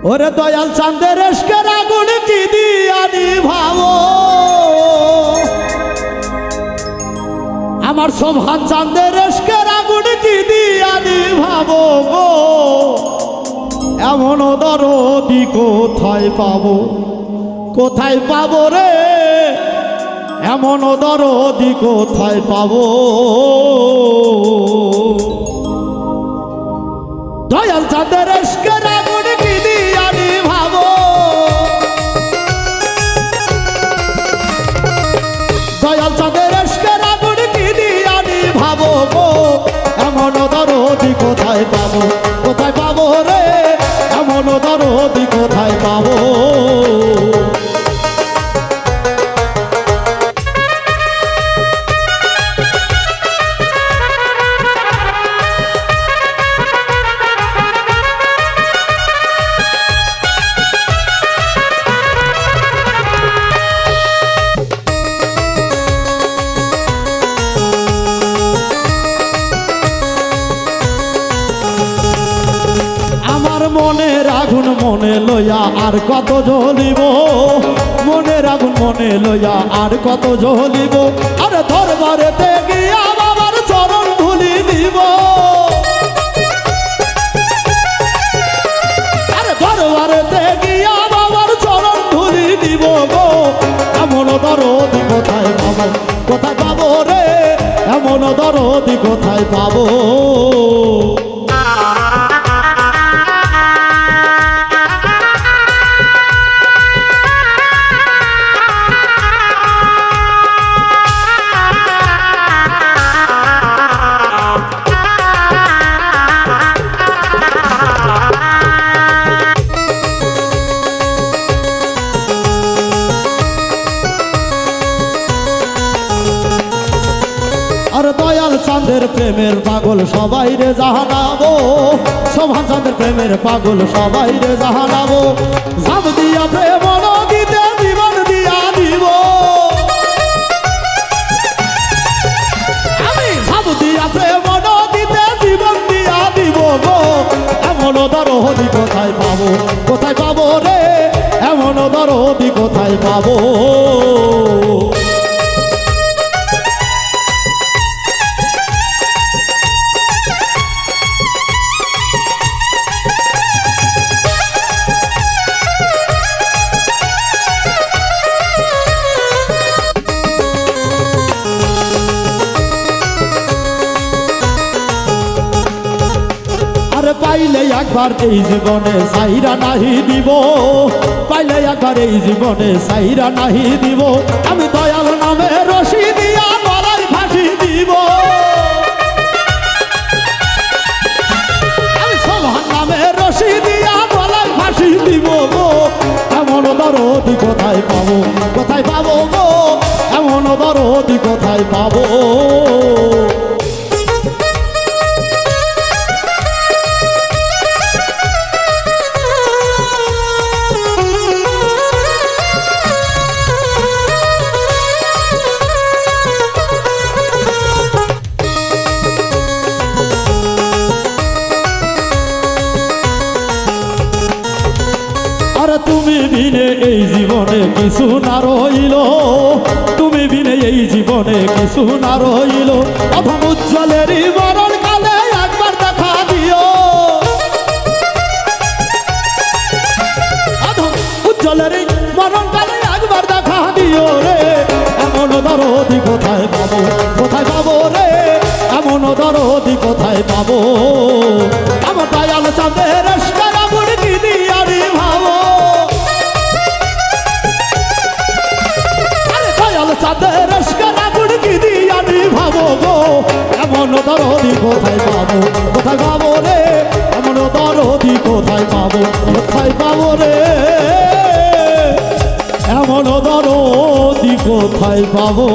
ওরে দয়াল চাঁদের এসকের আগুন কি দিয়ানি ভাবো আমার সোভান চাঁদের এসকের আগুন কি দিয়ানি ভাবো গো এমন দরদি কোথায় পাবো রে এমন দরদি কোথায় পাবো দয়াল চাঁদের এসকের আগুন কি দিয়ানি ভাবো দয়াল চাঁদের এসকের আগুন কি দিয়ানি ভাবো গো এমন দরদি কোথায় পাবো রে এমন দরদি কোথায় পাবো মনের আগুন মনে লইয়া আর কত জ্বলিব মনের আগুন মনে লইয়া আর কত জ্বলিব আরে দরবারেতে গিয়া বাবার চরণ ধুলি দিব আরে দরবারেতে গিয়া বাবার চরণ ধুলি দিব গো এমন দরদি কোথায় পাবো রে এমন দরদি কোথায় পাবো দয়াল চাঁদের প্রেমের পাগল সবাই রে জাহানাবো সোভান চাঁদের প্রেমের পাগল সবাই রে জাহানাবো জাম দিয়া প্রেম নদীতে জীবন দিয়া দিব আমি জাম দিয়া প্রেম নদীতে জীবন দিয়া দিব গো এমন দরদি কোথায় পাবো রে এমন দরদি কোথায় পাবো পাইলে একবার এই জীবনে সাইরা নাহি দিব পাইলে একবার এই জীবনে সাইরা নাহি দিব আমি দয়াল নামে রশি দিয়া গলায় ফাঁসি দিব আমি সোভান নামে রশি দিয়া গলায় ফাঁসি দিব গো এমন দরদি কোথায় পাবো গো এমন দরদি কোথায় পাবো তুমি বিনে এই জীবনে কিছু না রইল তুমি বিনে এই জীবনে কিছু না রইল অধম উজ্জ্বলের মরণ কালে একবার দেখা দিও অধম উজ্জ্বলের মরণ কালে একবার দেখা দিও রে এমন দরদি কোথায় পাবো রে এমন দরদি কোথায় পাবো আমার দয়াল চাঁদের এসকের আগুন কি দিয়ানি ভাবো চাঁদের এসকের আগুন কি দিয়ানি ভাবো গো এমন দরদি কোথায় পাবো রে এমন দরদি কোথায় পাবো রে এমন দরদি কোথায় পাবো